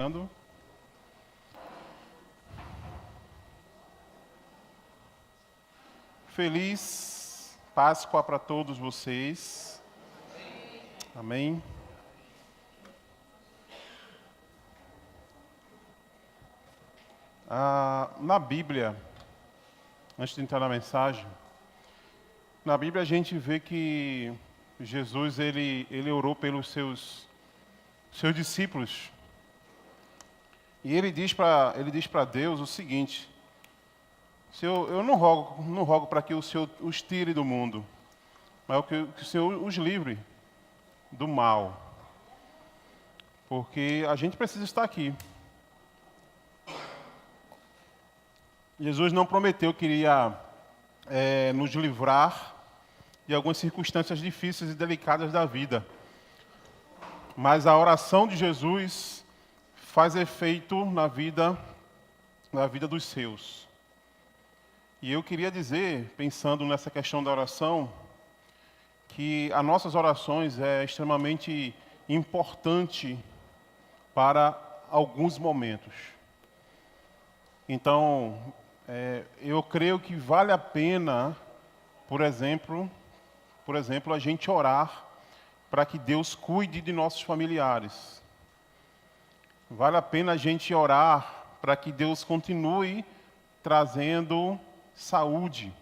Ando. Feliz Páscoa para todos vocês. Amém. Na Bíblia, antes de entrar na mensagem, na Bíblia a gente vê que Jesus ele orou pelos seus discípulos. E ele diz para Deus o seguinte: Senhor, eu não rogo para que o Senhor os tire do mundo, mas que o Senhor os livre do mal. Porque a gente precisa estar aqui. Jesus não prometeu que iria nos livrar de algumas circunstâncias difíceis e delicadas da vida. Mas a oração de Jesus faz efeito na vida dos seus. E eu queria dizer, pensando nessa questão da oração, que as nossas orações é extremamente importante para alguns momentos. Então, eu creio que vale a pena, por exemplo, a gente orar para que Deus cuide de nossos familiares. Vale a pena a gente orar para que Deus continue trazendo saúde.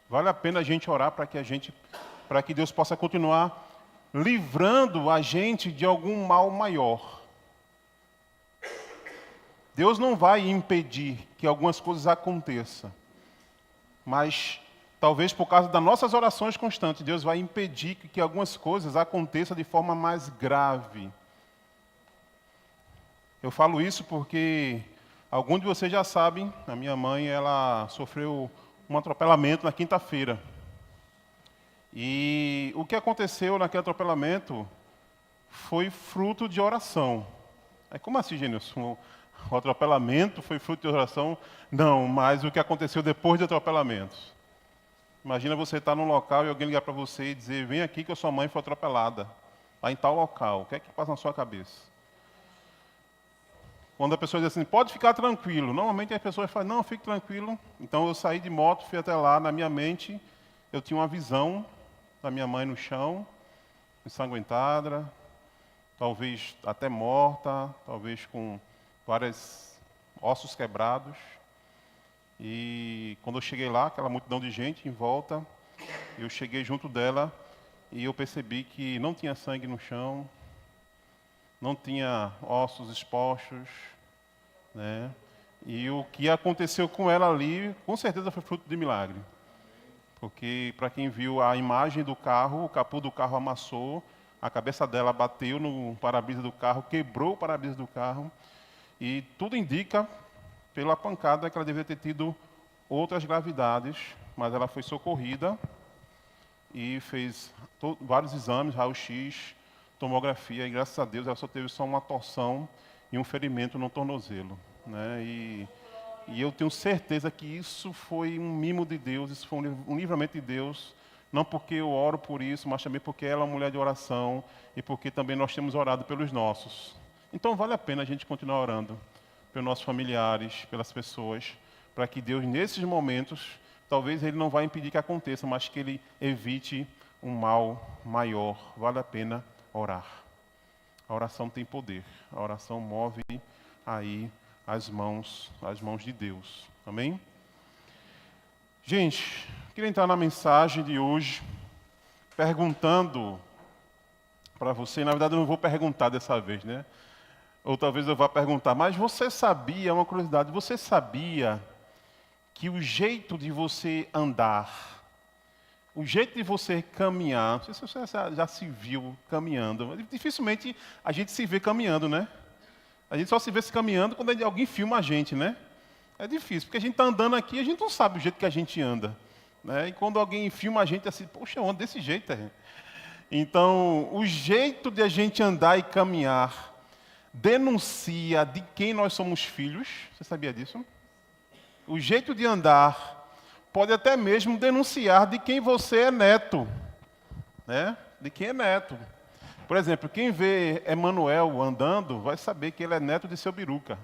Vale a pena a gente orar para que Deus possa continuar livrando a gente de algum mal maior. Deus não vai impedir que algumas coisas aconteçam, mas talvez por causa das nossas orações constantes, Deus vai impedir que algumas coisas aconteçam de forma mais grave. Eu falo isso porque alguns de vocês já sabem, a minha mãe ela sofreu um atropelamento na quinta-feira. E o que aconteceu naquele atropelamento foi fruto de oração. Como assim, Genilson? O atropelamento foi fruto de oração? Não, mas o que aconteceu depois do atropelamento. Imagina você estar num local e alguém ligar para você e dizer: vem aqui que a sua mãe foi atropelada, lá em tal local. O que é que passa na sua cabeça? Quando a pessoa diz assim, pode ficar tranquilo. Normalmente as pessoas falam, não, fique tranquilo. Então eu saí de moto, fui até lá, na minha mente, eu tinha uma visão da minha mãe no chão, ensanguentada, talvez até morta, talvez com vários ossos quebrados. E quando eu cheguei lá, aquela multidão de gente em volta, eu cheguei junto dela e eu percebi que não tinha sangue no chão, não tinha ossos expostos, né? E o que aconteceu com ela ali, com certeza foi fruto de milagre. Porque, para quem viu a imagem do carro, o capô do carro amassou, a cabeça dela bateu no para-brisa do carro, quebrou o para-brisa do carro, e tudo indica, pela pancada, que ela devia ter tido outras gravidades, mas ela foi socorrida e fez vários exames, raio-x, tomografia, e graças a Deus ela só teve uma torção e um ferimento no tornozelo, né? E eu tenho certeza que isso foi um mimo de Deus, isso foi um livramento de Deus, não porque eu oro por isso, mas também porque ela é uma mulher de oração e porque também nós temos orado pelos nossos. Então vale a pena a gente continuar orando pelos nossos familiares, pelas pessoas, para que Deus, nesses momentos, talvez Ele não vá impedir que aconteça, mas que Ele evite um mal maior. Vale a pena orar. A oração tem poder. A oração move aí as mãos de Deus. Amém? Gente, queria entrar na mensagem de hoje perguntando para você. Na verdade, eu não vou perguntar dessa vez, né? Ou talvez eu vá perguntar, mas você sabia, uma curiosidade, você sabia que o jeito de você andar, o jeito de você caminhar, não sei se você já se viu caminhando, dificilmente a gente se vê caminhando, né? A gente só se vê se caminhando quando alguém filma a gente, né? É difícil, porque a gente está andando aqui e a gente não sabe o jeito que a gente anda, né? E quando alguém filma a gente assim, poxa, eu ando desse jeito. Então, o jeito de a gente andar e caminhar denuncia de quem nós somos filhos. Você sabia disso? O jeito de andar pode até mesmo denunciar de quem você é neto, né? De quem é neto. Por exemplo, quem vê Emanuel andando, vai saber que ele é neto de Seu Biruca,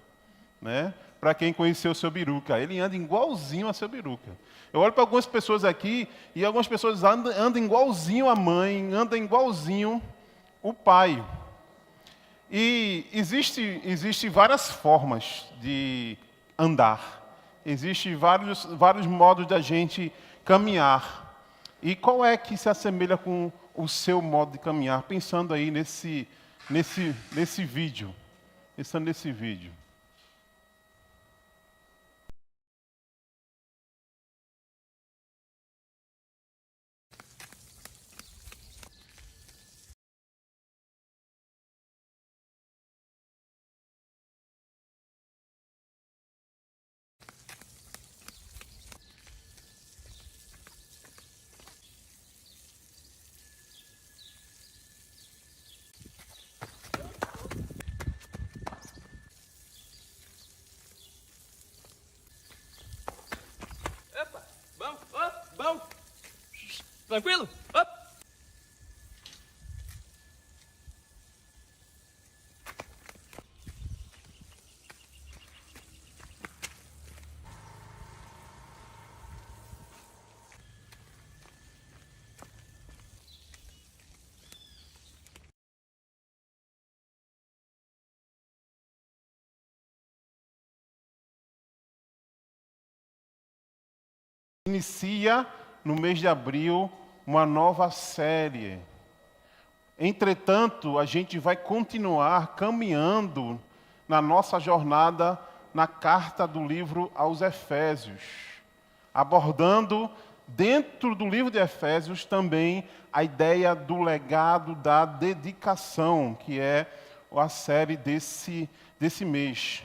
né? Para quem conheceu Seu Biruca, ele anda igualzinho a Seu Biruca. Eu olho para algumas pessoas aqui, e algumas pessoas andam igualzinho a mãe, andam igualzinho o pai. E existe várias formas de andar. Existem vários modos da gente caminhar. E qual é que se assemelha com o seu modo de caminhar? Pensando aí nesse vídeo. Pensando nesse vídeo. Opa, bom, bom. Tranquilo? Opa. Inicia no mês de abril uma nova série. Entretanto, a gente vai continuar caminhando na nossa jornada na carta do livro aos Efésios, abordando dentro do livro de Efésios também a ideia do legado da dedicação, que é a série desse mês.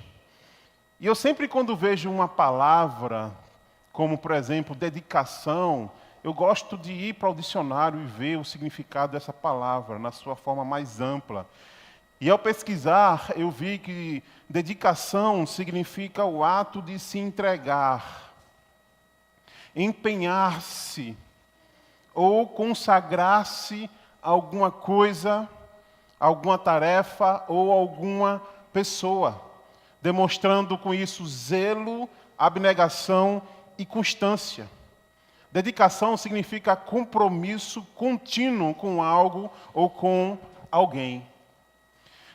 E eu sempre, quando vejo uma palavra, como, por exemplo, dedicação, eu gosto de ir para o dicionário e ver o significado dessa palavra na sua forma mais ampla. E ao pesquisar, eu vi que dedicação significa o ato de se entregar, empenhar-se ou consagrar-se a alguma coisa, alguma tarefa ou alguma pessoa, demonstrando com isso zelo, abnegação e constância. Dedicação significa compromisso contínuo com algo ou com alguém.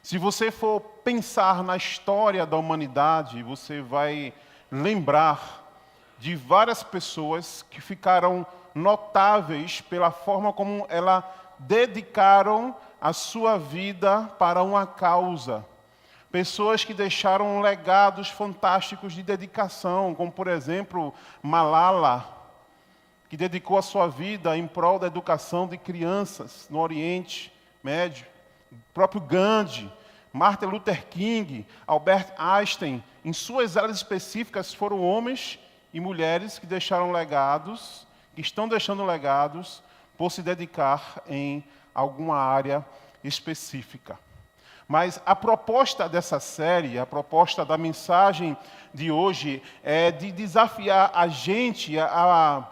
Se você for pensar na história da humanidade, você vai lembrar de várias pessoas que ficaram notáveis pela forma como elas dedicaram a sua vida para uma causa. Pessoas que deixaram legados fantásticos de dedicação, como, por exemplo, Malala, que dedicou a sua vida em prol da educação de crianças no Oriente Médio. O próprio Gandhi, Martin Luther King, Albert Einstein, em suas áreas específicas, foram homens e mulheres que deixaram legados, que estão deixando legados, por se dedicar em alguma área específica. Mas a proposta dessa série, a proposta da mensagem de hoje, é de desafiar a gente a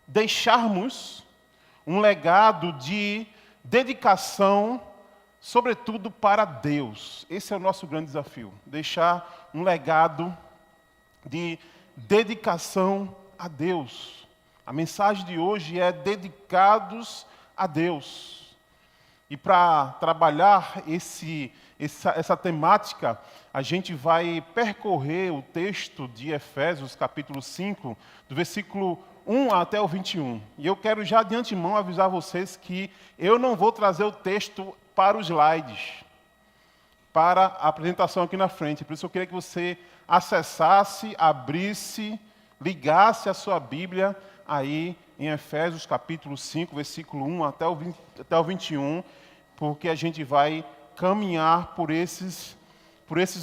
deixarmos um legado de dedicação, sobretudo para Deus. Esse é o nosso grande desafio, deixar um legado de dedicação a Deus. A mensagem de hoje é dedicados a Deus. E para trabalhar essa temática, a gente vai percorrer o texto de Efésios, capítulo 5, do versículo 1 até o 21. E eu quero já de antemão avisar vocês que eu não vou trazer o texto para os slides, para a apresentação aqui na frente. Por isso eu queria que você acessasse, abrisse, ligasse a sua Bíblia aí em Efésios capítulo 5, versículo 1 até o 21, porque a gente vai caminhar por esses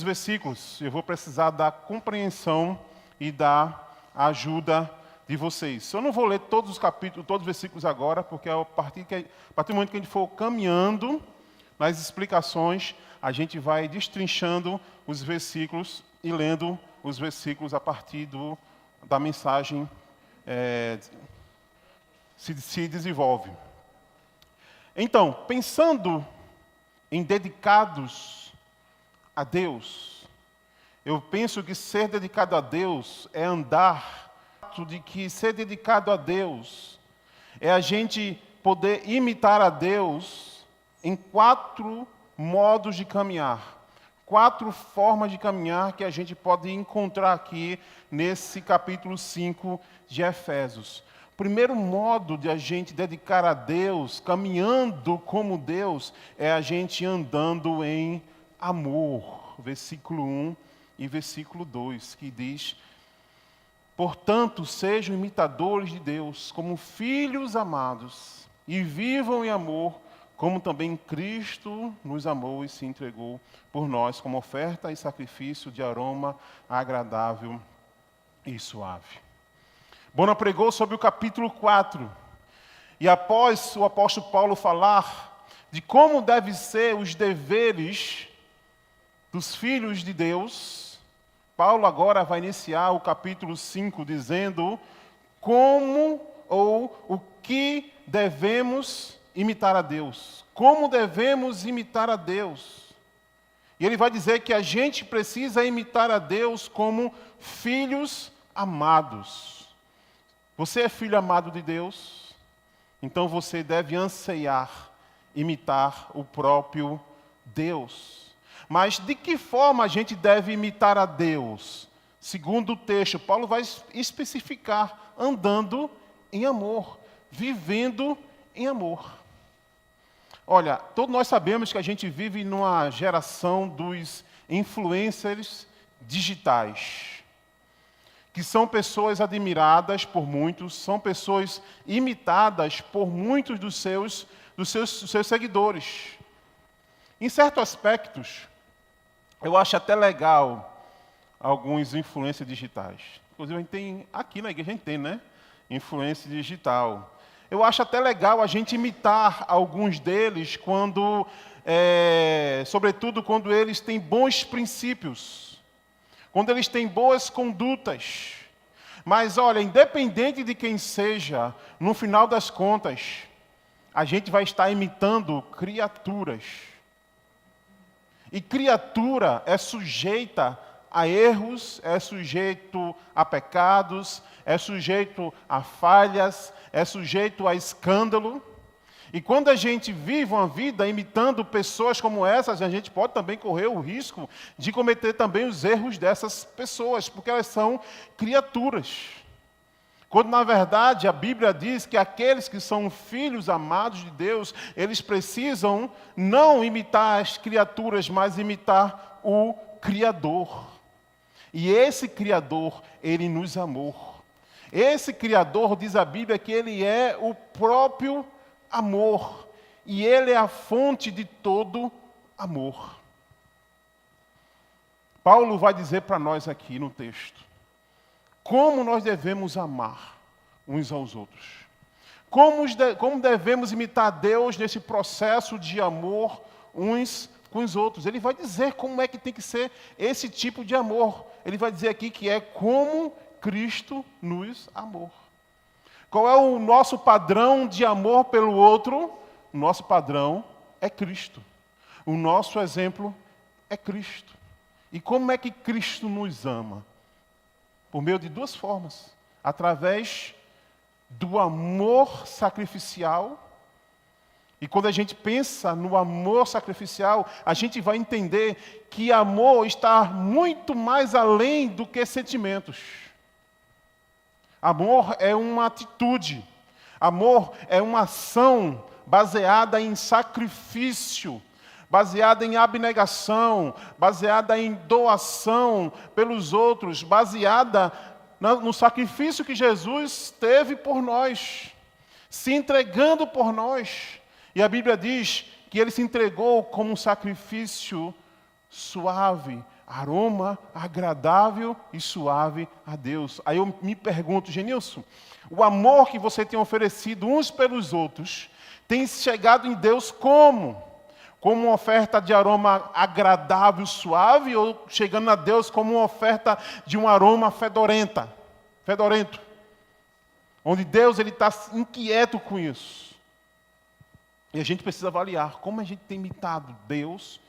versículos. Eu vou precisar da compreensão e da ajuda de vocês. Eu não vou ler todos os capítulos, todos os versículos agora, porque a partir do momento que a gente for caminhando nas explicações, a gente vai destrinchando os versículos e lendo os versículos a partir da mensagem se desenvolve. Então, pensando em dedicados a Deus, eu penso que ser dedicado a Deus é andar, de que ser dedicado a Deus é a gente poder imitar a Deus em 4 modos de caminhar. 4 formas de caminhar que a gente pode encontrar aqui nesse capítulo 5 de Efésios. O primeiro modo de a gente dedicar a Deus, caminhando como Deus, é a gente andando em amor. Versículo 1 e versículo 2, que diz: portanto, sejam imitadores de Deus, como filhos amados, e vivam em amor, como também Cristo nos amou e se entregou por nós, como oferta e sacrifício de aroma agradável e suave. Bona pregou sobre o capítulo 4, e após o apóstolo Paulo falar de como devem ser os deveres dos filhos de Deus, Paulo agora vai iniciar o capítulo 5 dizendo como ou o que devemos imitar a Deus. Como devemos imitar a Deus? E ele vai dizer que a gente precisa imitar a Deus como filhos amados. Você é filho amado de Deus? Então você deve anseiar imitar o próprio Deus. Mas de que forma a gente deve imitar a Deus? Segundo o texto, Paulo vai especificar: andando em amor, vivendo em amor. Olha, todos nós sabemos que a gente vive numa geração dos influencers digitais, que são pessoas admiradas por muitos, são pessoas imitadas por muitos dos seus seguidores. Em certos aspectos, eu acho até legal alguns influências digitais. Inclusive, a gente tem, aqui na igreja a gente tem, né? Influência digital. Eu acho até legal a gente imitar alguns deles quando, sobretudo quando eles têm bons princípios, quando eles têm boas condutas. Mas olha, independente de quem seja, no final das contas, a gente vai estar imitando criaturas. E criatura é sujeita a erros, é sujeito a pecados, é sujeito a falhas, é sujeito a escândalo. E quando a gente vive uma vida imitando pessoas como essas, a gente pode também correr o risco de cometer também os erros dessas pessoas, porque elas são criaturas. Quando, na verdade, a Bíblia diz que aqueles que são filhos amados de Deus, eles precisam não imitar as criaturas, mas imitar o Criador. E esse Criador, Ele nos amou. Esse Criador, diz a Bíblia, que Ele é o próprio amor. E Ele é a fonte de todo amor. Paulo vai dizer para nós aqui no texto como nós devemos amar uns aos outros. Como devemos imitar Deus nesse processo de amor uns com os outros. Ele vai dizer como é que tem que ser esse tipo de amor. Ele vai dizer aqui que é como Cristo nos amou. Qual é o nosso padrão de amor pelo outro? O nosso padrão é Cristo. O nosso exemplo é Cristo. E como é que Cristo nos ama? Por meio de 2 formas. Através do amor sacrificial. E quando a gente pensa no amor sacrificial, a gente vai entender que amor está muito mais além do que sentimentos. Amor é uma atitude. Amor é uma ação baseada em sacrifício, baseada em abnegação, baseada em doação pelos outros, baseada no sacrifício que Jesus teve por nós, se entregando por nós. E a Bíblia diz que Ele se entregou como um sacrifício suave, aroma agradável e suave a Deus. Aí eu me pergunto, Genilson, o amor que você tem oferecido uns pelos outros tem chegado em Deus como? Como uma oferta de aroma agradável, suave, ou chegando a Deus como uma oferta de um aroma fedorento? Onde Deus está inquieto com isso. E a gente precisa avaliar como a gente tem imitado Deus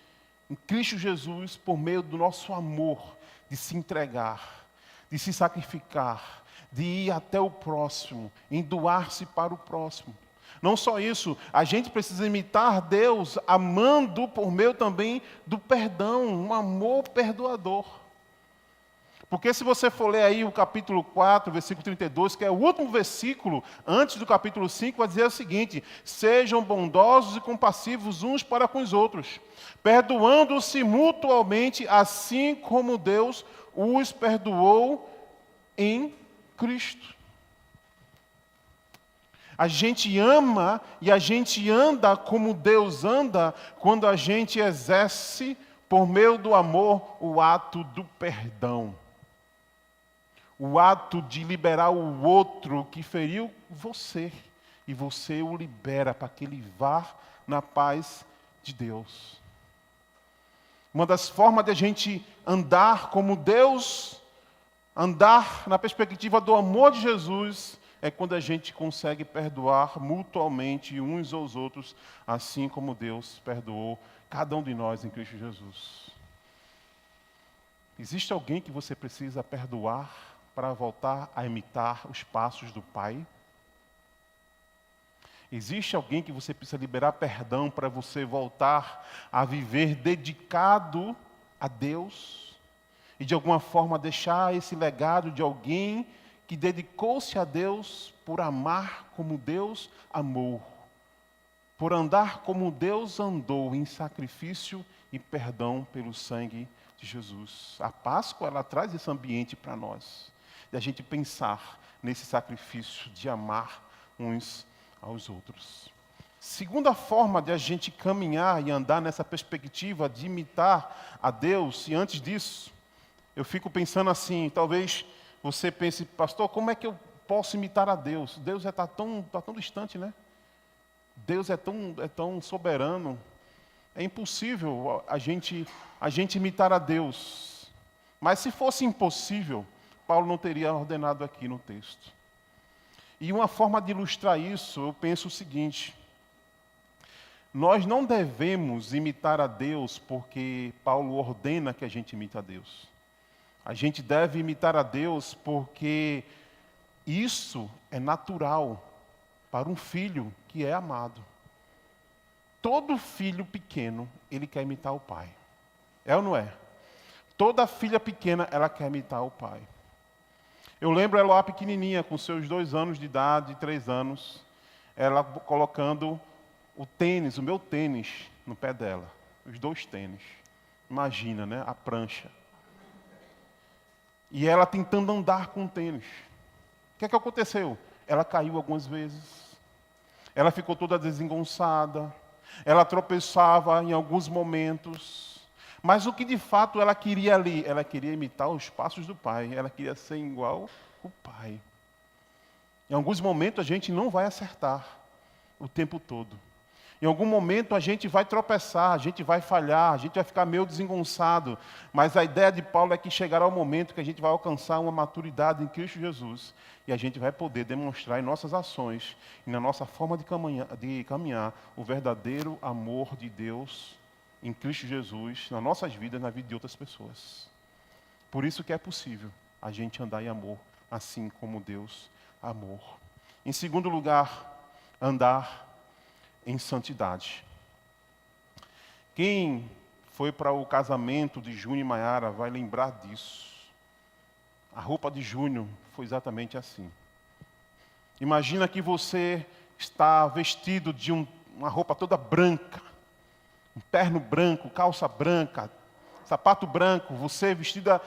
em Cristo Jesus por meio do nosso amor, de se entregar, de se sacrificar, de ir até o próximo, em doar-se para o próximo. Não só isso, a gente precisa imitar Deus amando por meio também do perdão, um amor perdoador. Porque se você for ler aí o capítulo 4, versículo 32, que é o último versículo, antes do capítulo 5, vai dizer o seguinte: sejam bondosos e compassivos uns para com os outros, perdoando-se mutuamente, assim como Deus os perdoou em Cristo. A gente ama e a gente anda como Deus anda quando a gente exerce, por meio do amor, o ato do perdão. O ato de liberar o outro que feriu você. E você o libera para que ele vá na paz de Deus. Uma das formas de a gente andar como Deus, andar na perspectiva do amor de Jesus, é quando a gente consegue perdoar mutuamente uns aos outros, assim como Deus perdoou cada um de nós em Cristo Jesus. Existe alguém que você precisa perdoar para voltar a imitar os passos do Pai? Existe alguém que você precisa liberar perdão para você voltar a viver dedicado a Deus? E de alguma forma deixar esse legado de alguém que dedicou-se a Deus por amar como Deus amou, por andar como Deus andou em sacrifício e perdão pelo sangue de Jesus. A Páscoa, ela traz esse ambiente para nós, de a gente pensar nesse sacrifício de amar uns aos outros. Segunda forma de a gente caminhar e andar nessa perspectiva de imitar a Deus, e antes disso, eu fico pensando assim, talvez você pense, pastor, como é que eu posso imitar a Deus? Deus está tão distante, né? Deus é tão soberano. É impossível a gente imitar a Deus. Mas se fosse impossível, Paulo não teria ordenado aqui no texto. E uma forma de ilustrar isso, eu penso o seguinte: nós não devemos imitar a Deus porque Paulo ordena que a gente imite a Deus. A gente deve imitar a Deus porque isso é natural para um filho que é amado. Todo filho pequeno, ele quer imitar o pai. É ou não é? Toda filha pequena, ela quer imitar o pai. Eu lembro ela lá pequenininha, com seus 2 anos de idade, 3 anos, ela colocando o tênis, o meu tênis, no pé dela. Os 2 tênis. Imagina, né? A prancha. E ela tentando andar com o tênis. O que aconteceu? Ela caiu algumas vezes. Ela ficou toda desengonçada. Ela tropeçava em alguns momentos. Mas o que de fato ela queria ali? Ela queria imitar os passos do pai. Ela queria ser igual o pai. Em alguns momentos a gente não vai acertar o tempo todo. Em algum momento a gente vai tropeçar, a gente vai falhar, a gente vai ficar meio desengonçado. Mas a ideia de Paulo é que chegará o momento que a gente vai alcançar uma maturidade em Cristo Jesus. E a gente vai poder demonstrar em nossas ações e na nossa forma de caminhar o verdadeiro amor de Deus em Cristo Jesus, nas nossas vidas, na vida de outras pessoas. Por isso que é possível a gente andar em amor, assim como Deus amou. Em segundo lugar, andar em santidade. Quem foi para o casamento de Júnior e Maiara vai lembrar disso. A roupa de Júnior foi exatamente assim. Imagina que você está vestido de uma roupa toda branca, um terno branco, calça branca, sapato branco, você vestida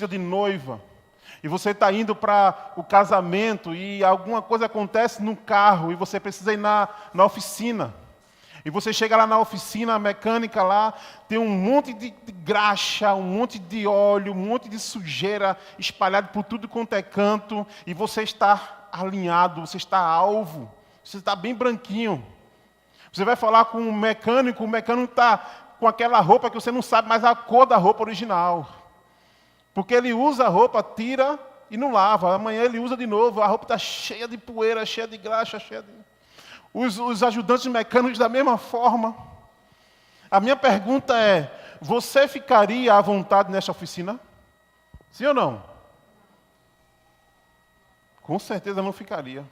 de noiva. E você está indo para o casamento e alguma coisa acontece no carro e você precisa ir na oficina. E você chega lá na oficina, a mecânica lá, tem um monte de graxa, um monte de óleo, um monte de sujeira espalhado por tudo quanto é canto. E você está alinhado, você está alvo, você está bem branquinho. Você vai falar com o mecânico está com aquela roupa que você não sabe mais a cor da roupa original. Porque ele usa a roupa, tira e não lava. Amanhã ele usa de novo, a roupa está cheia de poeira, cheia de graxa, cheia de... os ajudantes mecânicos da mesma forma. A minha pergunta é, você ficaria à vontade nessa oficina? Sim ou não? Com certeza não ficaria.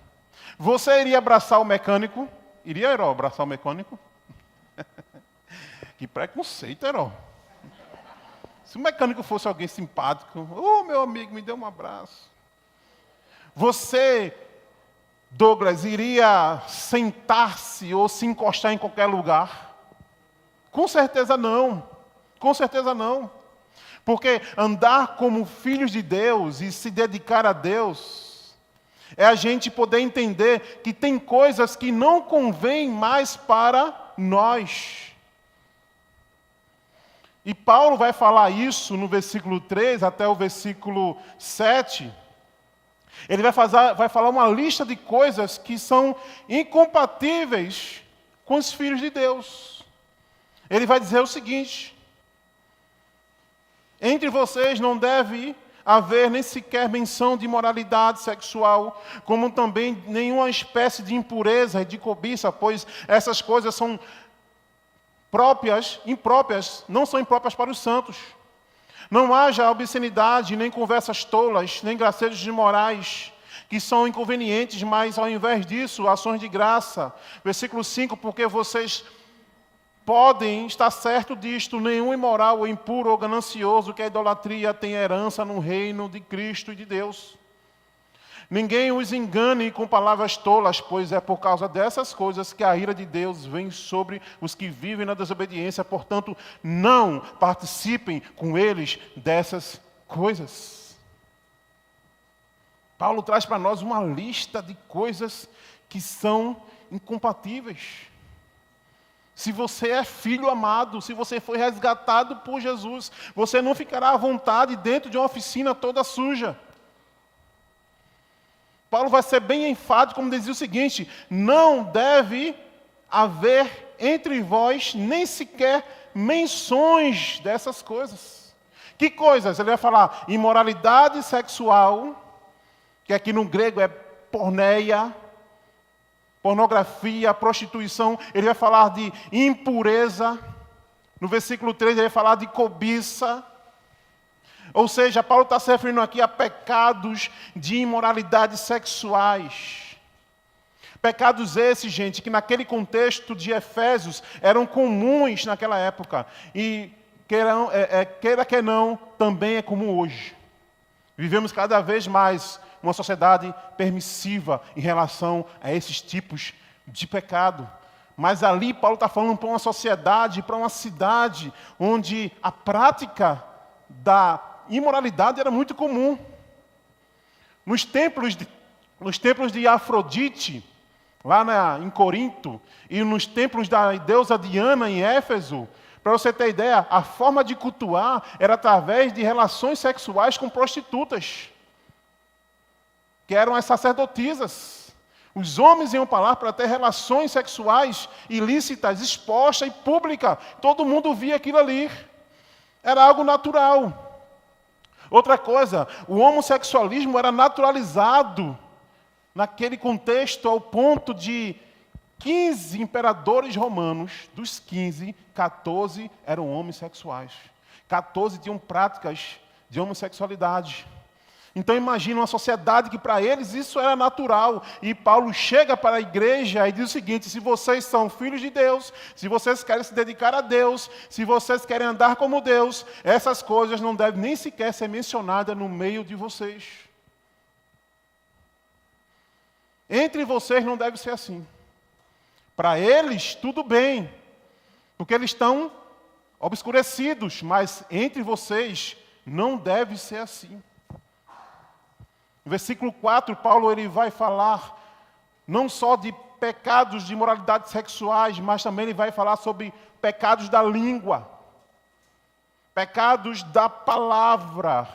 Você iria abraçar o mecânico? Iria, Heró, abraçar o mecânico? Que preconceito, Heró. Se o mecânico fosse alguém simpático, meu amigo, me dê um abraço. Você, Douglas, iria sentar-se ou se encostar em qualquer lugar? Com certeza não. Com certeza não. Porque andar como filhos de Deus e se dedicar a Deus é a gente poder entender que tem coisas que não convêm mais para nós. E Paulo vai falar isso no versículo 3 até o versículo 7. Ele vai falar uma lista de coisas que são incompatíveis com os filhos de Deus. Ele vai dizer o seguinte: entre vocês não deve haver nem sequer menção de imoralidade sexual, como também nenhuma espécie de impureza e de cobiça, pois essas coisas são impróprias, não são impróprias para os santos. Não haja obscenidade, nem conversas tolas, nem gracejos imorais, que são inconvenientes, mas ao invés disso, ações de graça. Versículo 5, porque vocês podem estar certo disto, nenhum imoral ou impuro ou ganancioso que a idolatria tem herança no reino de Cristo e de Deus. Ninguém os engane com palavras tolas, pois é por causa dessas coisas que a ira de Deus vem sobre os que vivem na desobediência. Portanto, não participem com eles dessas coisas. Paulo traz para nós uma lista de coisas que são incompatíveis. Se você é filho amado, se você foi resgatado por Jesus, você não ficará à vontade dentro de uma oficina toda suja. Paulo vai ser bem enfático, como dizia o seguinte: não deve haver entre vós nem sequer menções dessas coisas. Que coisas? Ele vai falar imoralidade sexual, que aqui no grego é porneia, pornografia, prostituição. Ele vai falar de impureza. No versículo 3 ele vai falar de cobiça. Ou seja, Paulo está se referindo aqui a pecados de imoralidade sexuais. Pecados esses, gente, que naquele contexto de Efésios eram comuns naquela época. E queira que não, também é comum hoje. Vivemos cada vez mais uma sociedade permissiva em relação a esses tipos de pecado. Mas ali Paulo está falando para uma sociedade, para uma cidade, onde a prática da imoralidade era muito comum. Nos templos de Afrodite, lá em Corinto, e nos templos da deusa Diana em Éfeso, para você ter ideia, a forma de cultuar era através de relações sexuais com prostitutas, que eram as sacerdotisas. Os homens iam para lá para ter relações sexuais ilícitas, expostas e públicas. Todo mundo via aquilo ali. Era algo natural. Outra coisa, o homossexualismo era naturalizado naquele contexto ao ponto de 15 imperadores romanos, dos 15, 14 eram homossexuais. 14 tinham práticas de homossexualidade. Então imagina uma sociedade que para eles isso era natural. E Paulo chega para a igreja e diz o seguinte: se vocês são filhos de Deus, se vocês querem se dedicar a Deus, se vocês querem andar como Deus, essas coisas não devem nem sequer ser mencionadas no meio de vocês. Entre vocês não deve ser assim. Para eles, tudo bem, porque eles estão obscurecidos, mas entre vocês não deve ser assim. No versículo 4, Paulo ele vai falar não só de pecados de imoralidade sexuais, mas também ele vai falar sobre pecados da língua, pecados da palavra.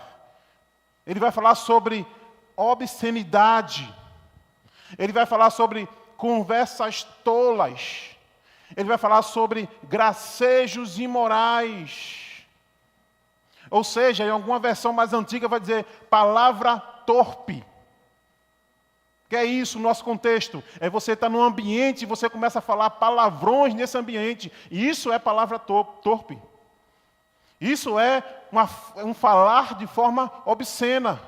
Ele vai falar sobre obscenidade. Ele vai falar sobre conversas tolas. Ele vai falar sobre gracejos imorais. Ou seja, em alguma versão mais antiga vai dizer palavra torpe. Que é isso, o nosso contexto? É você estar num ambiente e você começa a falar palavrões nesse ambiente. E isso é palavra torpe. Isso é um falar de forma obscena.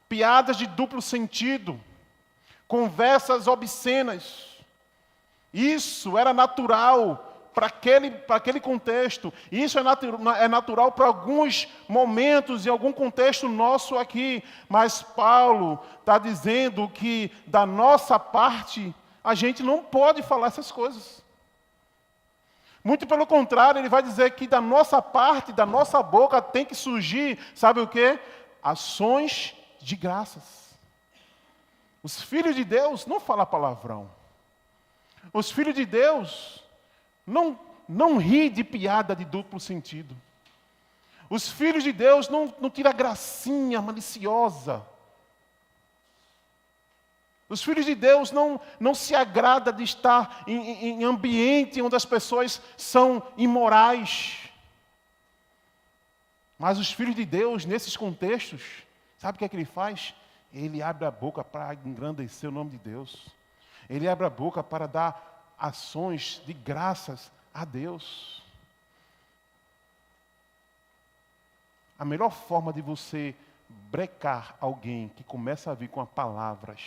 Piadas de duplo sentido. Conversas obscenas. Isso era natural para aquele contexto. Isso é natural para alguns momentos, em algum contexto nosso aqui. Mas Paulo está dizendo que da nossa parte, a gente não pode falar essas coisas. Muito pelo contrário, ele vai dizer que da nossa parte, da nossa boca, tem que surgir, sabe o quê? Ações de graças. Os filhos de Deus não falam palavrão. Os filhos de Deus não ri de piada de duplo sentido. Os filhos de Deus não tiram gracinha maliciosa. Os filhos de Deus não se agrada de estar em ambiente onde as pessoas são imorais. Mas os filhos de Deus, nesses contextos, sabe o que é que ele faz? Ele abre a boca para engrandecer o nome de Deus. Ele abre a boca para dar ações de graças a Deus. A melhor forma de você brecar alguém que começa a vir com palavras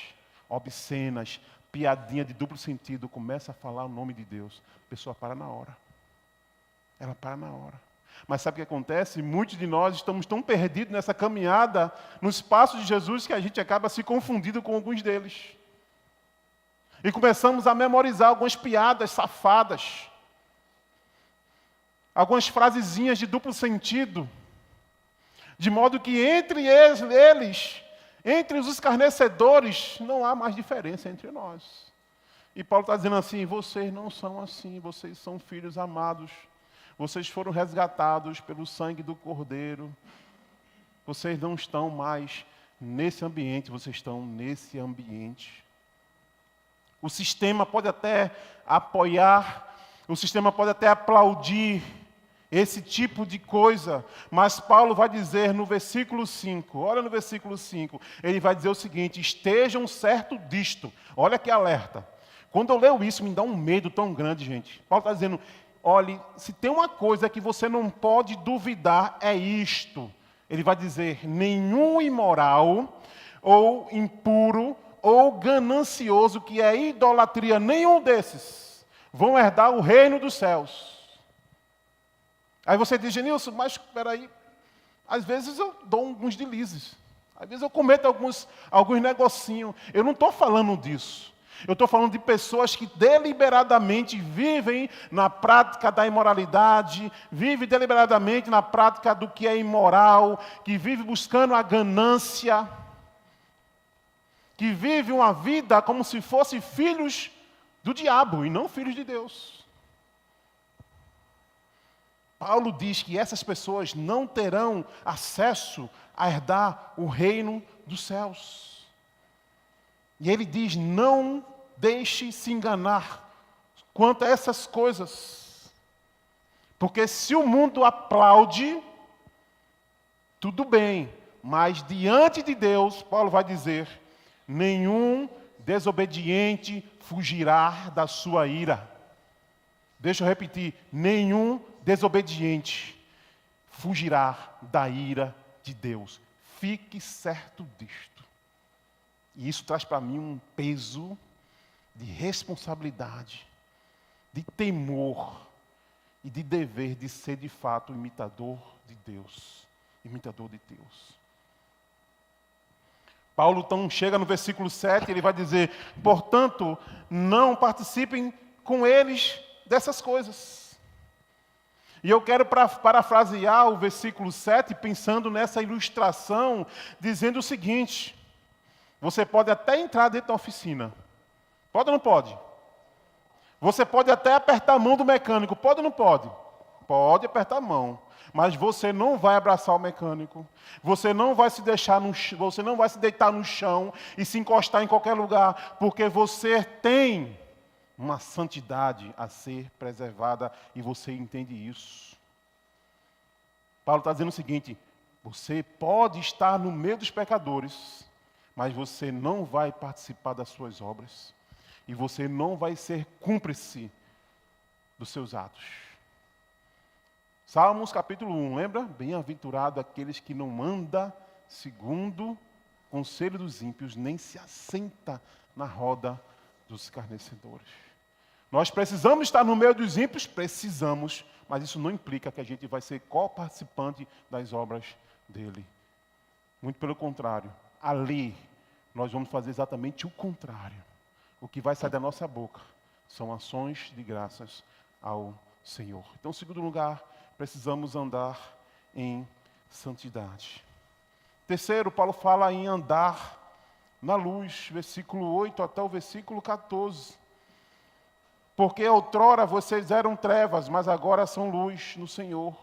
obscenas, piadinha de duplo sentido, começa a falar o nome de Deus, a pessoa para na hora. Ela para na hora. Mas sabe o que acontece? Muitos de nós estamos tão perdidos nessa caminhada, nos passos de Jesus, que a gente acaba se confundindo com alguns deles. E começamos a memorizar algumas piadas safadas, algumas frasezinhas de duplo sentido, de modo que entre eles, entre os escarnecedores, não há mais diferença entre nós. E Paulo está dizendo assim: vocês não são assim, vocês são filhos amados, vocês foram resgatados pelo sangue do Cordeiro, vocês não estão mais nesse ambiente, vocês estão nesse ambiente. O sistema pode até apoiar, o sistema pode até aplaudir esse tipo de coisa, mas Paulo vai dizer no versículo 5, olha no versículo 5, ele vai dizer o seguinte: estejam certo disto. Olha que alerta. Quando eu leio isso, me dá um medo tão grande, gente. Paulo está dizendo: olhe, se tem uma coisa que você não pode duvidar, é isto. Ele vai dizer: nenhum imoral, ou impuro, ou ganancioso, que é idolatria, nenhum desses vão herdar o reino dos céus. Aí você diz: Genilson, mas espera aí, às vezes eu dou alguns deslizes, às vezes eu cometo alguns negocinhos. Eu não estou falando disso. Eu estou falando de pessoas que deliberadamente vivem na prática da imoralidade, vivem deliberadamente na prática do que é imoral, que vivem buscando a ganância, que vivem uma vida como se fossem filhos do diabo e não filhos de Deus. Paulo diz que essas pessoas não terão acesso a herdar o reino dos céus. E ele diz: não deixe se enganar quanto a essas coisas. Porque se o mundo aplaude, tudo bem, mas diante de Deus, Paulo vai dizer: nenhum desobediente fugirá da sua ira. Deixa eu repetir: nenhum desobediente fugirá da ira de Deus. Fique certo disto. E isso traz para mim um peso de responsabilidade, de temor e de dever de ser de fato imitador de Deus. Imitador de Deus. Paulo então chega no versículo 7, ele vai dizer: portanto, não participem com eles dessas coisas. E eu quero parafrasear o versículo 7, pensando nessa ilustração, dizendo o seguinte: você pode até entrar dentro da oficina. Pode ou não pode? Você pode até apertar a mão do mecânico. Pode ou não pode? Pode apertar a mão. Mas você não vai abraçar o mecânico. Você não vai se você não vai se deitar no chão e se encostar em qualquer lugar, porque você tem uma santidade a ser preservada e você entende isso. Paulo está dizendo o seguinte: você pode estar no meio dos pecadores, mas você não vai participar das suas obras. E você não vai ser cúmplice dos seus atos. Salmos capítulo 1, lembra? Bem-aventurado aqueles que não andam segundo o conselho dos ímpios, nem se assenta na roda dos escarnecedores. Nós precisamos estar no meio dos ímpios? Precisamos, mas isso não implica que a gente vai ser co-participante das obras dele. Muito pelo contrário, ali nós vamos fazer exatamente o contrário. O que vai sair da nossa boca são ações de graças ao Senhor. Então, em segundo lugar, precisamos andar em santidade. Terceiro, Paulo fala em andar na luz, versículo 8 até o versículo 14. Porque outrora vocês eram trevas, mas agora são luz no Senhor.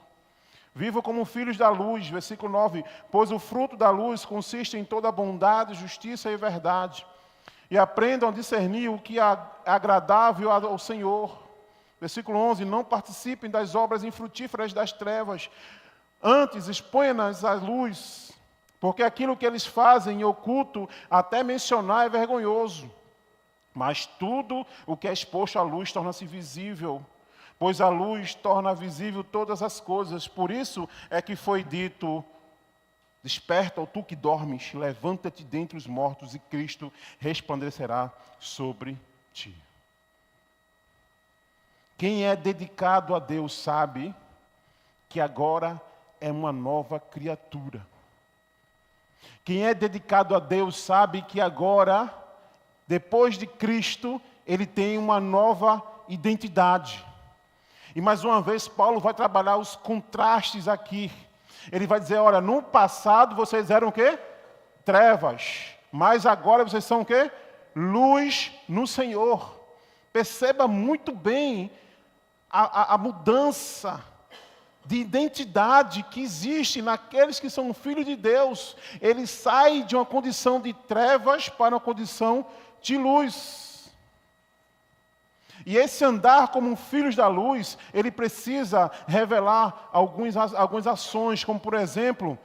Vivam como filhos da luz, versículo 9. Pois o fruto da luz consiste em toda bondade, justiça e verdade. E aprendam a discernir o que é agradável ao Senhor. Versículo 11. Não participem das obras infrutíferas das trevas. Antes, exponham-nas à luz. Porque aquilo que eles fazem em oculto, até mencionar é vergonhoso. Mas tudo o que é exposto à luz torna-se visível, pois a luz torna visível todas as coisas. Por isso é que foi dito: desperta, ó tu que dormes, levanta-te dentre os mortos e Cristo resplandecerá sobre ti. Quem é dedicado a Deus sabe que agora é uma nova criatura. Quem é dedicado a Deus sabe que agora, depois de Cristo, ele tem uma nova identidade. E mais uma vez, Paulo vai trabalhar os contrastes aqui. Ele vai dizer, olha, no passado vocês eram o quê? Trevas. Mas agora vocês são o quê? Luz no Senhor. Perceba muito bem a mudança de identidade que existe naqueles que são filhos de Deus. Ele sai de uma condição de trevas para uma condição de luz. E esse andar como filhos da luz, ele precisa revelar algumas ações, como por exemplo,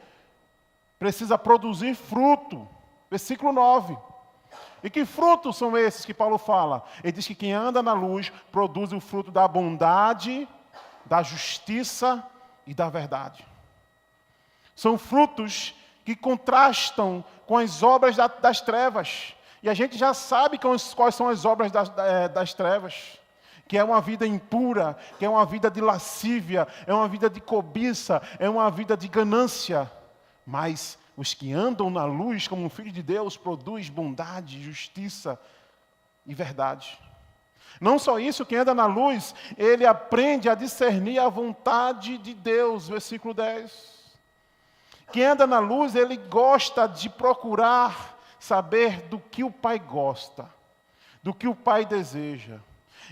precisa produzir fruto. Versículo 9. E que frutos são esses que Paulo fala? Ele diz que quem anda na luz produz o fruto da bondade, da justiça e da verdade. São frutos que contrastam com as obras das trevas. E a gente já sabe quais são as obras das trevas. Que é uma vida impura, que é uma vida de lascívia, é uma vida de cobiça, é uma vida de ganância. Mas os que andam na luz como filhos de Deus produzem bondade, justiça e verdade. Não só isso, quem anda na luz, ele aprende a discernir a vontade de Deus, versículo 10. Quem anda na luz, ele gosta de procurar saber do que o Pai gosta, do que o Pai deseja.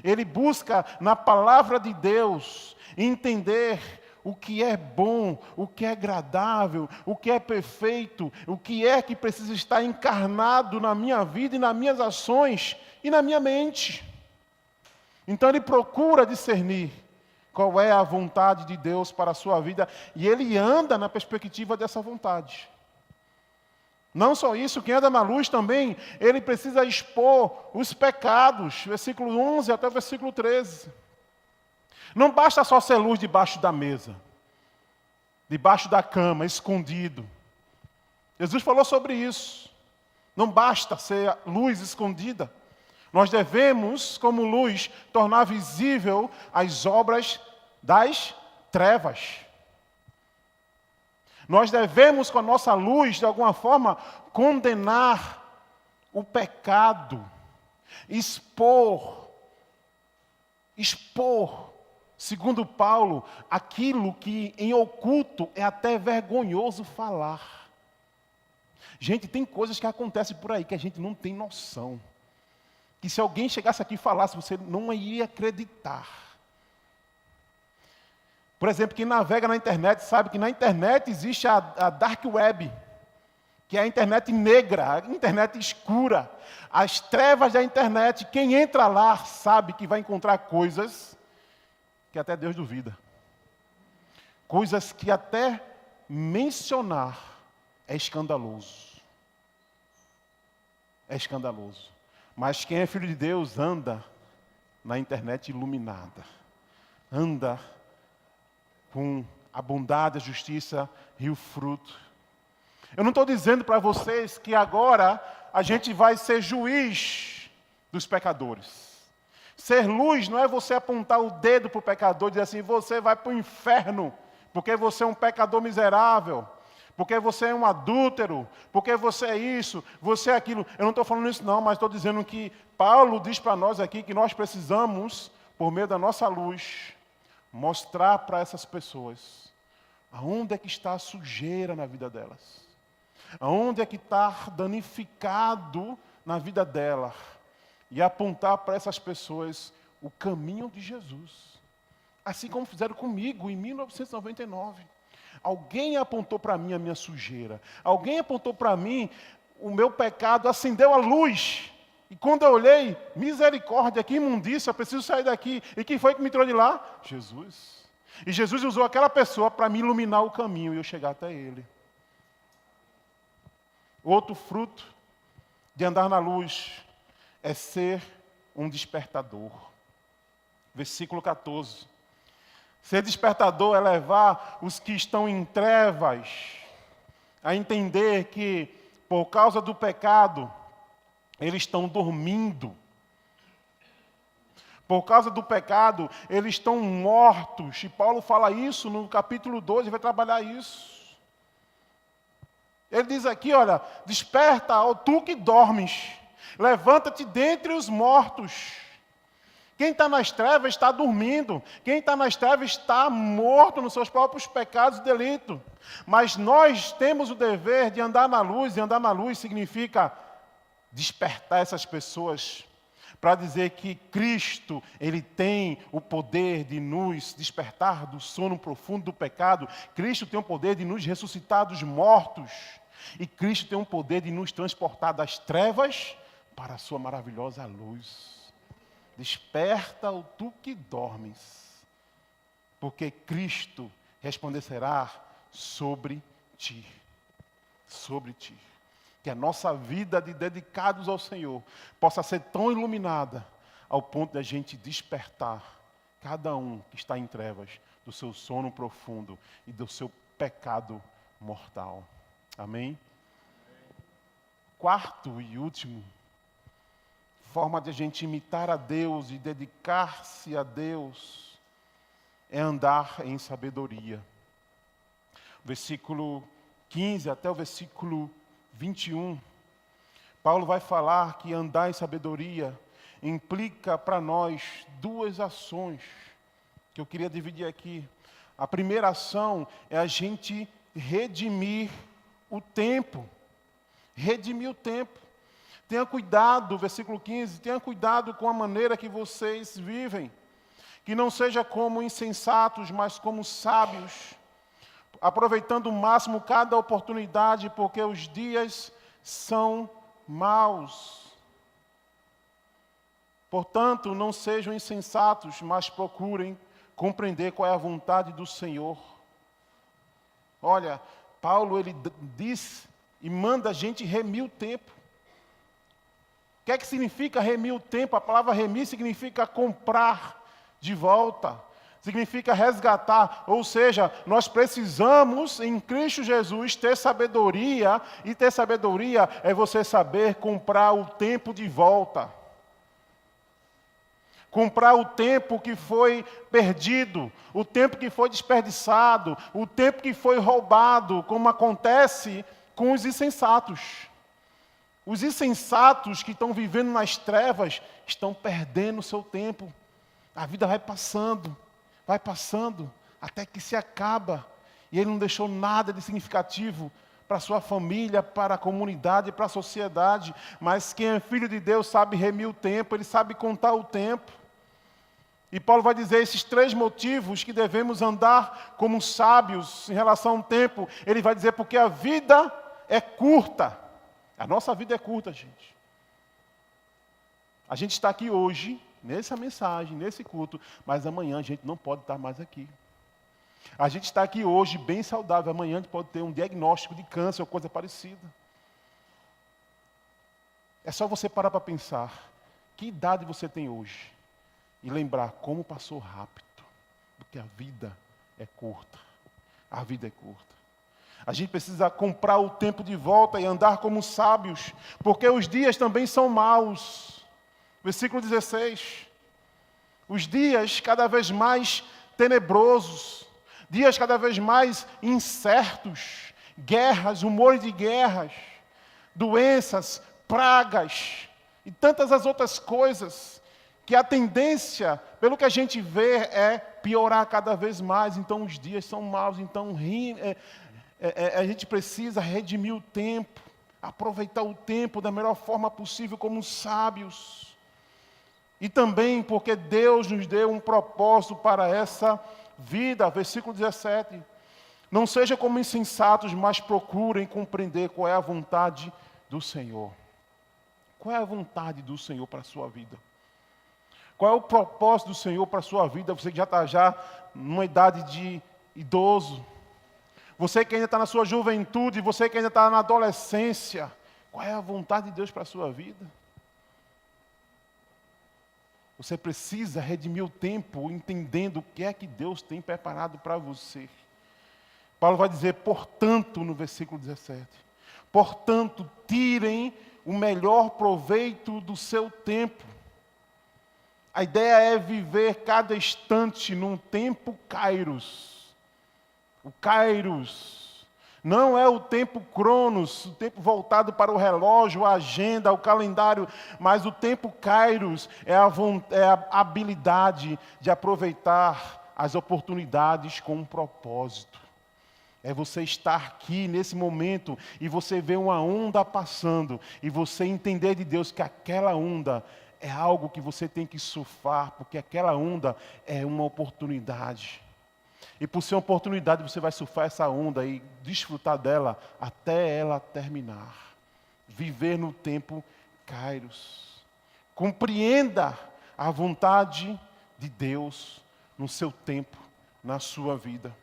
Ele busca na palavra de Deus entender o que é bom, o que é agradável, o que é perfeito, o que é que precisa estar encarnado na minha vida e nas minhas ações e na minha mente. Então ele procura discernir qual é a vontade de Deus para a sua vida e ele anda na perspectiva dessa vontade. Não só isso, quem anda na luz também, ele precisa expor os pecados, versículo 11 até o versículo 13. Não basta só ser luz debaixo da mesa, debaixo da cama, escondido. Jesus falou sobre isso. Não basta ser luz escondida. Nós devemos, como luz, tornar visível as obras das trevas. Nós devemos, com a nossa luz, de alguma forma, condenar o pecado, expor, segundo Paulo, aquilo que em oculto é até vergonhoso falar. Gente, tem coisas que acontecem por aí que a gente não tem noção. Que se alguém chegasse aqui e falasse, você não iria acreditar. Por exemplo, quem navega na internet sabe que na internet existe a dark web, que é a internet negra, a internet escura, as trevas da internet. Quem entra lá sabe que vai encontrar coisas que até Deus duvida. Coisas que até mencionar é escandaloso. é escandaloso. Mas quem é filho de Deus anda na internet iluminada. Anda com a bondade, a justiça e o fruto. Eu não estou dizendo para vocês que agora a gente vai ser juiz dos pecadores. Ser luz não é você apontar o dedo para o pecador e dizer assim, você vai para o inferno, porque você é um pecador miserável, porque você é um adúltero, porque você é isso, você é aquilo. Eu não estou falando isso não, mas estou dizendo que Paulo diz para nós aqui que nós precisamos, por meio da nossa luz, mostrar para essas pessoas aonde é que está a sujeira na vida delas. Aonde é que está danificado na vida dela. E apontar para essas pessoas o caminho de Jesus. Assim como fizeram comigo em 1999. Alguém apontou para mim a minha sujeira. Alguém apontou para mim o meu pecado, acendeu a luz. E quando eu olhei, misericórdia, que imundícia, eu preciso sair daqui. E quem foi que me tirou de lá? Jesus. E Jesus usou aquela pessoa para me iluminar o caminho e eu chegar até Ele. Outro fruto de andar na luz é ser um despertador. Versículo 14. Ser despertador é levar os que estão em trevas a entender que, por causa do pecado, eles estão dormindo. Por causa do pecado, eles estão mortos. E Paulo fala isso no capítulo 12, vai trabalhar isso. Ele diz aqui, olha, desperta, ó tu que dormes, levanta-te dentre os mortos. Quem está nas trevas está dormindo. Quem está nas trevas está morto nos seus próprios pecados e delitos. Mas nós temos o dever de andar na luz, e andar na luz significa despertar essas pessoas para dizer que Cristo, Ele tem o poder de nos despertar do sono profundo do pecado. Cristo tem o poder de nos ressuscitar dos mortos. E Cristo tem o poder de nos transportar das trevas para a sua maravilhosa luz. Desperta o tu que dormes, porque Cristo resplandecerá sobre ti. Sobre ti. Que a nossa vida de dedicados ao Senhor possa ser tão iluminada ao ponto de a gente despertar cada um que está em trevas do seu sono profundo e do seu pecado mortal. Amém? Quarto e último, forma de a gente imitar a Deus e dedicar-se a Deus é andar em sabedoria. Versículo 15 até o versículo 21, Paulo vai falar que andar em sabedoria implica para nós duas ações que eu queria dividir aqui. A primeira ação é a gente redimir o tempo. Redimir o tempo. Tenha cuidado, versículo 15, tenha cuidado com a maneira que vocês vivem. Que não seja como insensatos, mas como sábios, aproveitando o máximo cada oportunidade, porque os dias são maus. Portanto, não sejam insensatos, mas procurem compreender qual é a vontade do Senhor. Olha, Paulo, ele diz e manda a gente remir o tempo. O que é que significa remir o tempo? A palavra remir significa comprar de volta. Significa resgatar, ou seja, nós precisamos em Cristo Jesus ter sabedoria, e ter sabedoria é você saber comprar o tempo de volta. Comprar o tempo que foi perdido, o tempo que foi desperdiçado, o tempo que foi roubado, como acontece com os insensatos. Os insensatos que estão vivendo nas trevas estão perdendo o seu tempo. A vida vai passando, até que se acaba. E ele não deixou nada de significativo para a sua família, para a comunidade, para a sociedade. Mas quem é filho de Deus sabe remir o tempo, ele sabe contar o tempo. E Paulo vai dizer esses três motivos que devemos andar como sábios em relação ao tempo. Ele vai dizer porque a vida é curta. A nossa vida é curta, gente. A gente está aqui hoje, nessa mensagem, nesse culto, mas amanhã a gente não pode estar mais aqui. A gente está aqui hoje bem saudável, amanhã a gente pode ter um diagnóstico de câncer ou coisa parecida. É só você parar para pensar, que idade você tem hoje? E lembrar como passou rápido, porque a vida é curta. A vida é curta. A gente precisa comprar o tempo de volta e andar como sábios, porque os dias também são maus. Versículo 16. Os dias cada vez mais tenebrosos, dias cada vez mais incertos, guerras, rumores de guerras, doenças, pragas e tantas as outras coisas, que a tendência, pelo que a gente vê, é piorar cada vez mais. Então os dias são maus, então a gente precisa redimir o tempo, aproveitar o tempo da melhor forma possível como sábios. E também porque Deus nos deu um propósito para essa vida. Versículo 17. Não sejam como insensatos, mas procurem compreender qual é a vontade do Senhor. Qual é a vontade do Senhor para a sua vida? Qual é o propósito do Senhor para a sua vida? Você que já está numa idade de idoso. Você que ainda está na sua juventude, você que ainda está na adolescência. Qual é a vontade de Deus para a sua vida? Você precisa redimir o tempo entendendo o que é que Deus tem preparado para você. Paulo vai dizer, portanto, no versículo 17. Portanto, tirem o melhor proveito do seu tempo. A ideia é viver cada instante num tempo kairos. O kairos não é o tempo cronos, o tempo voltado para o relógio, a agenda, o calendário, mas o tempo kairos é a habilidade de aproveitar as oportunidades com um propósito. É você estar aqui nesse momento e você ver uma onda passando e você entender de Deus que aquela onda é algo que você tem que surfar, porque aquela onda é uma oportunidade. E por ser uma oportunidade, você vai surfar essa onda e desfrutar dela até ela terminar. Viver no tempo kairos. Compreenda a vontade de Deus no seu tempo, na sua vida.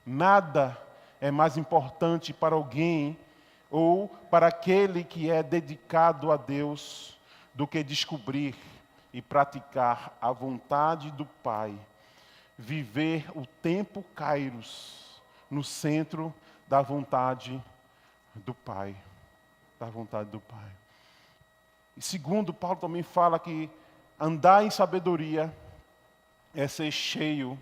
Nada é mais importante para alguém ou para aquele que é dedicado a Deus do que descobrir e praticar a vontade do Pai. Viver o tempo kairos no centro da vontade do Pai. Da vontade do Pai. E segundo, Paulo também fala que andar em sabedoria é ser cheio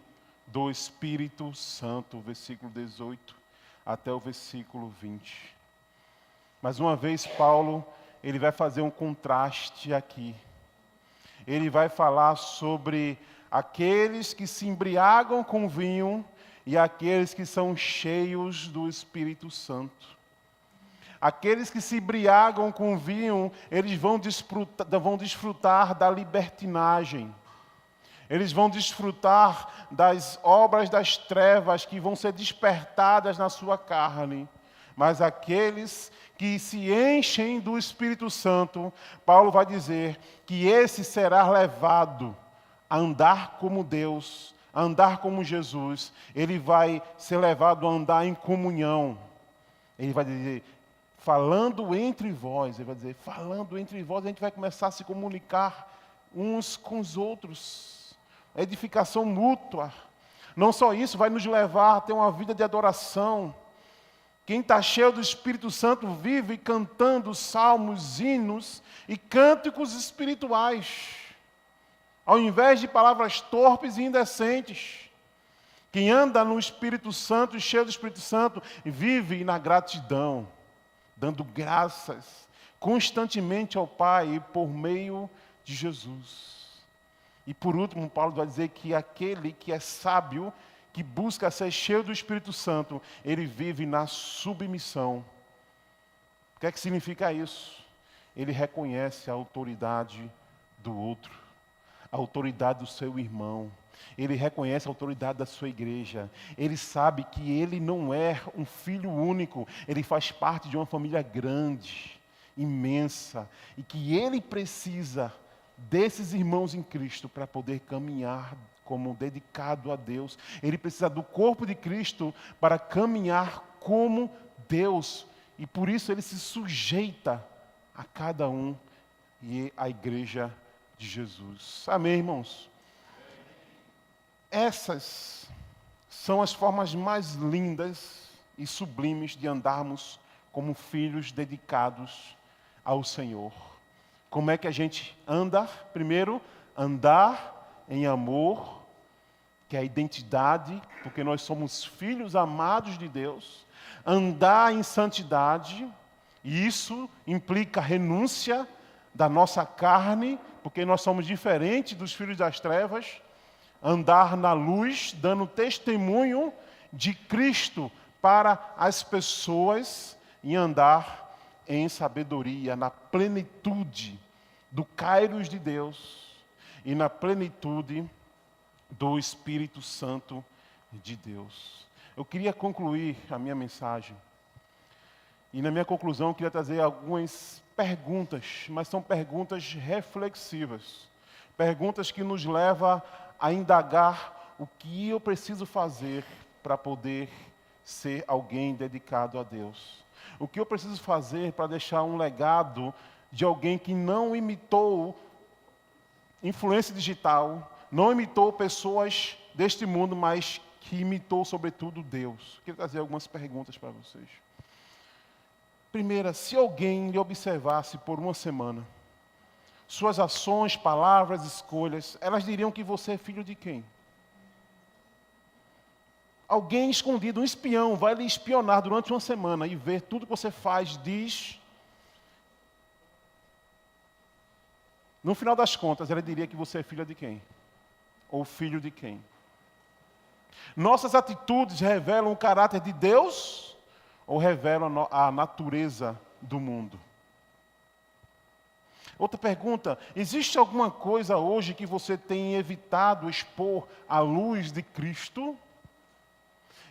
do Espírito Santo, versículo 18 até o versículo 20. Mais uma vez, Paulo, ele vai fazer um contraste aqui. Ele vai falar sobre aqueles que se embriagam com vinho e aqueles que são cheios do Espírito Santo. Aqueles que se embriagam com vinho, eles vão desfrutar da libertinagem. Eles vão desfrutar das obras das trevas que vão ser despertadas na sua carne. Mas aqueles que se enchem do Espírito Santo, Paulo vai dizer que esse será levado a andar como Deus, a andar como Jesus. Ele vai ser levado a andar em comunhão. Ele vai dizer, falando entre vós, ele vai dizer, falando entre vós, a gente vai começar a se comunicar uns com os outros. Edificação mútua. Não só isso, vai nos levar a ter uma vida de adoração. Quem está cheio do Espírito Santo vive cantando salmos, hinos e cânticos espirituais, ao invés de palavras torpes e indecentes. Quem anda no Espírito Santo, cheio do Espírito Santo, vive na gratidão, dando graças constantemente ao Pai por meio de Jesus. E por último, Paulo vai dizer que aquele que é sábio, que busca ser cheio do Espírito Santo, ele vive na submissão. O que é que significa isso? Ele reconhece a autoridade do outro, a autoridade do seu irmão. Ele reconhece a autoridade da sua igreja. Ele sabe que ele não é um filho único, ele faz parte de uma família grande, imensa, e que ele precisa desses irmãos em Cristo para poder caminhar como dedicado a Deus. Ele precisa do corpo de Cristo para caminhar como Deus. E por isso ele se sujeita a cada um e a igreja de Jesus. Amém, irmãos? Essas são as formas mais lindas e sublimes de andarmos como filhos dedicados ao Senhor. Como é que a gente anda? Primeiro, andar em amor, que é a identidade, porque nós somos filhos amados de Deus. Andar em santidade, e isso implica renúncia da nossa carne, porque nós somos diferentes dos filhos das trevas. Andar na luz, dando testemunho de Cristo para as pessoas, e andar em sabedoria, na plenitude do Kairos de Deus e na plenitude do Espírito Santo de Deus. Eu queria concluir a minha mensagem. E na minha conclusão eu queria trazer algumas perguntas, mas são perguntas reflexivas. Perguntas que nos levam a indagar o que eu preciso fazer para poder ser alguém dedicado a Deus. O que eu preciso fazer para deixar um legado de alguém que não imitou influência digital, não imitou pessoas deste mundo, mas que imitou sobretudo Deus. Queria trazer algumas perguntas para vocês. Primeira, se alguém lhe observasse por uma semana, suas ações, palavras, escolhas, elas diriam que você é filho de quem? Alguém escondido, um espião, vai lhe espionar durante uma semana e ver tudo que você faz, diz. No final das contas, ela diria que você é filha de quem? Ou filho de quem? Nossas atitudes revelam o caráter de Deus ou revelam a natureza do mundo? Outra pergunta, existe alguma coisa hoje que você tem evitado expor à luz de Cristo?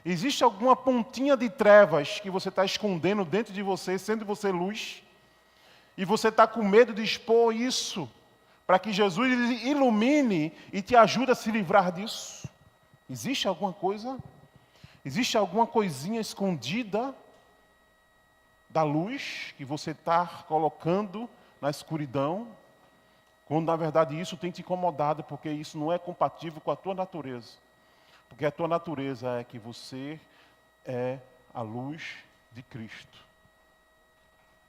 Existe alguma pontinha de trevas que você está escondendo dentro de você, sendo você luz? E você está com medo de expor isso, para que Jesus ilumine e te ajude a se livrar disso? Existe alguma coisa? Existe alguma coisinha escondida da luz que você está colocando na escuridão, quando na verdade isso tem te incomodado, porque isso não é compatível com a tua natureza? Porque a tua natureza é que você é a luz de Cristo.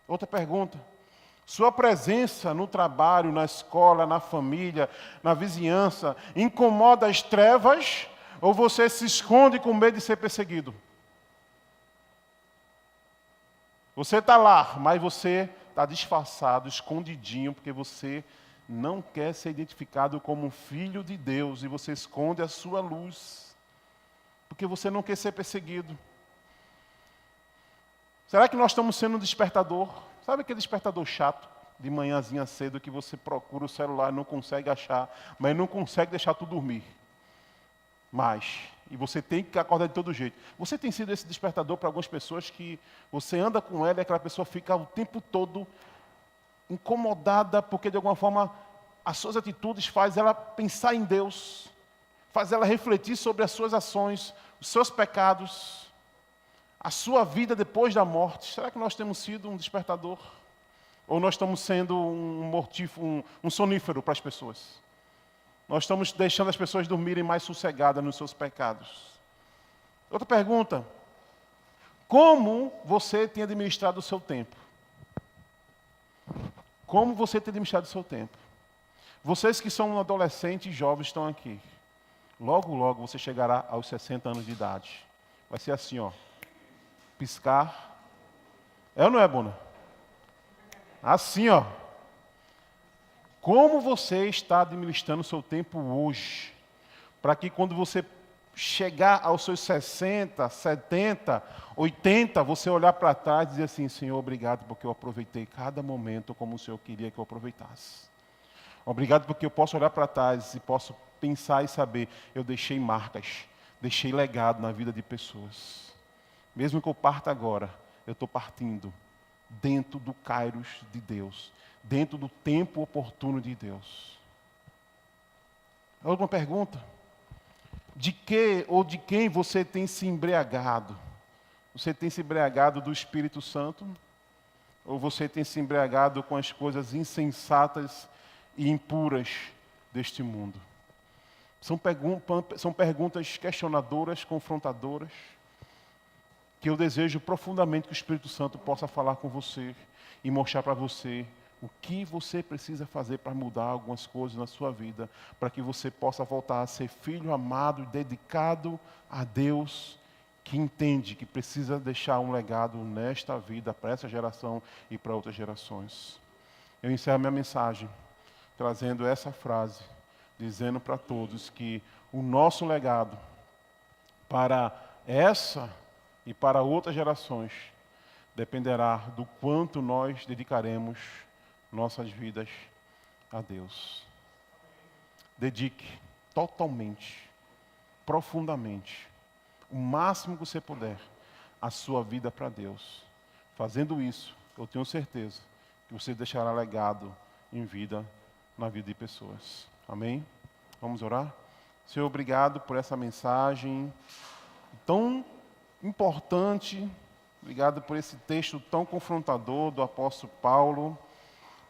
Outra pergunta. Sua presença no trabalho, na escola, na família, na vizinhança, incomoda as trevas ou você se esconde com medo de ser perseguido? Você está lá, mas você está disfarçado, escondidinho, porque você não quer ser identificado como filho de Deus e você esconde a sua luz, porque você não quer ser perseguido. Será que nós estamos sendo um despertador? Sabe aquele despertador chato, de manhãzinha cedo, que você procura o celular e não consegue achar, mas não consegue deixar tu dormir? E você tem que acordar de todo jeito. Você tem sido esse despertador para algumas pessoas que você anda com ela e aquela pessoa fica o tempo todo incomodada, porque de alguma forma as suas atitudes faz ela pensar em Deus, faz ela refletir sobre as suas ações, os seus pecados, a sua vida depois da morte. Será que nós temos sido um despertador? Ou nós estamos sendo um sonífero para as pessoas? Nós estamos deixando as pessoas dormirem mais sossegadas nos seus pecados. Outra pergunta. Como você tem administrado o seu tempo? Como você tem administrado o seu tempo? Vocês que são adolescentes e jovens estão aqui. Logo, logo você chegará aos 60 anos de idade. Vai ser assim, ó. Piscar. É ou não é, Bona? Assim, ó. Como você está administrando o seu tempo hoje? Para que quando você chegar aos seus 60, 70, 80, você olhar para trás e dizer assim: Senhor, obrigado porque eu aproveitei cada momento como o Senhor queria que eu aproveitasse. Obrigado porque eu posso olhar para trás e posso pensar e saber, eu deixei marcas, deixei legado na vida de pessoas. Mesmo que eu parta agora, eu estou partindo dentro do Kairos de Deus, dentro do tempo oportuno de Deus. A última pergunta. De que ou de quem você tem se embriagado? Você tem se embriagado do Espírito Santo? Ou você tem se embriagado com as coisas insensatas e impuras deste mundo? São perguntas questionadoras, confrontadoras, que eu desejo profundamente que o Espírito Santo possa falar com você e mostrar para você o que você precisa fazer para mudar algumas coisas na sua vida, para que você possa voltar a ser filho amado e dedicado a Deus, que entende que precisa deixar um legado nesta vida para essa geração e para outras gerações. Eu encerro minha mensagem trazendo essa frase, dizendo para todos que o nosso legado para essa e para outras gerações dependerá do quanto nós dedicaremos nossas vidas a Deus. Dedique totalmente, profundamente, o máximo que você puder, a sua vida para Deus. Fazendo isso, eu tenho certeza que você deixará legado em vida, na vida de pessoas. Amém? Vamos orar? Senhor, obrigado por essa mensagem tão importante. Obrigado por esse texto tão confrontador do apóstolo Paulo.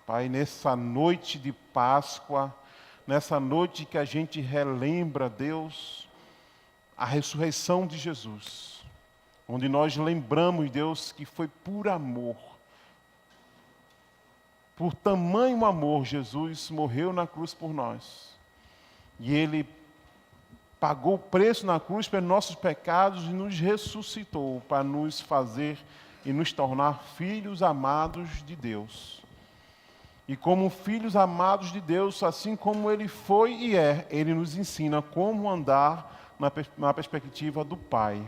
Pai, nessa noite de Páscoa, nessa noite que a gente relembra, Deus, a ressurreição de Jesus, onde nós lembramos, Deus, que foi por amor. Por tamanho amor, Jesus morreu na cruz por nós. E Ele pagou o preço na cruz pelos nossos pecados e nos ressuscitou para nos fazer e nos tornar filhos amados de Deus. E como filhos amados de Deus, assim como Ele foi e é, Ele nos ensina como andar na perspectiva do Pai.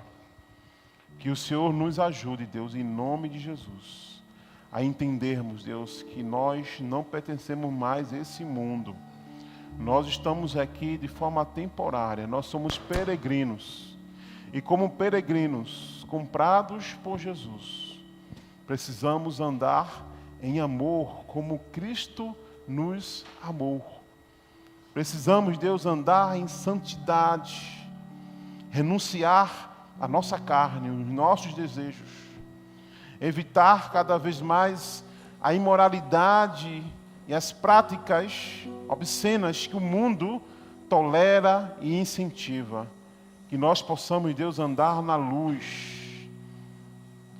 Que o Senhor nos ajude, Deus, em nome de Jesus, a entendermos, Deus, que nós não pertencemos mais a esse mundo. Nós estamos aqui de forma temporária, nós somos peregrinos. E como peregrinos, comprados por Jesus, precisamos andar em amor, como Cristo nos amou. Precisamos, Deus, andar em santidade, renunciar à nossa carne, os nossos desejos, evitar cada vez mais a imoralidade e as práticas obscenas que o mundo tolera e incentiva. Que nós possamos, Deus, andar na luz,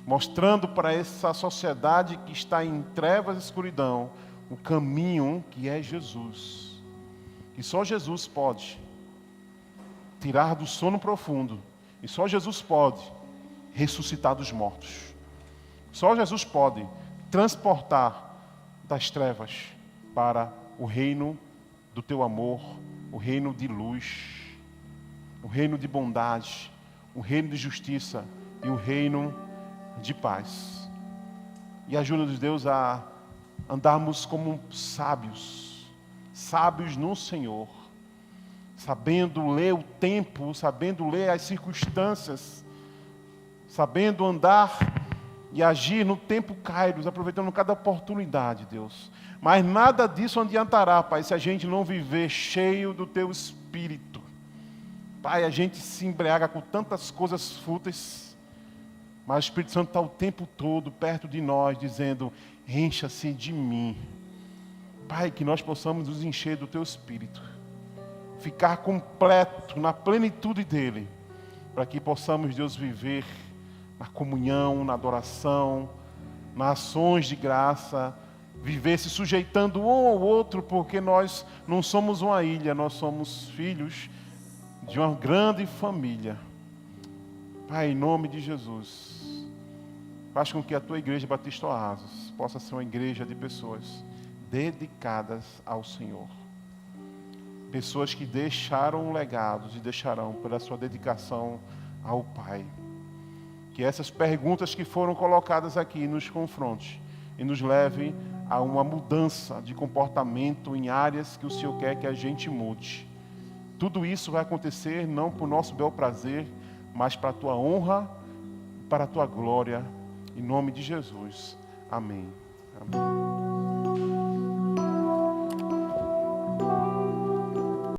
mostrando para essa sociedade que está em trevas e escuridão o caminho que é Jesus. E só Jesus pode tirar do sono profundo. E só Jesus pode ressuscitar dos mortos. Só Jesus pode transportar das trevas para o reino do teu amor, o reino de luz, o reino de bondade, o reino de justiça e o reino de paz. E ajuda-nos, Deus, a andarmos como sábios, sábios no Senhor, sabendo ler o tempo, sabendo ler as circunstâncias, sabendo andar e agir no tempo kairos, aproveitando cada oportunidade, Deus. Mas nada disso adiantará, Pai, se a gente não viver cheio do Teu Espírito. Pai, a gente se embriaga com tantas coisas fúteis, mas o Espírito Santo está o tempo todo perto de nós, dizendo, encha-se de mim. Pai, que nós possamos nos encher do Teu Espírito, ficar completo, na plenitude dEle, para que possamos, Deus, viver na comunhão, na adoração, nas ações de graça, viver se sujeitando um ao outro, porque nós não somos uma ilha, nós somos filhos de uma grande família. Pai, em nome de Jesus, faz com que a Tua igreja Batista Oasis possa ser uma igreja de pessoas dedicadas ao Senhor. Pessoas que deixaram legados e deixarão pela sua dedicação ao Pai. Que essas perguntas que foram colocadas aqui nos confronte e nos leve a uma mudança de comportamento em áreas que o Senhor quer que a gente mude. Tudo isso vai acontecer não por nosso bel prazer, mas para a Tua honra, para a Tua glória, em nome de Jesus. Amém. Amém.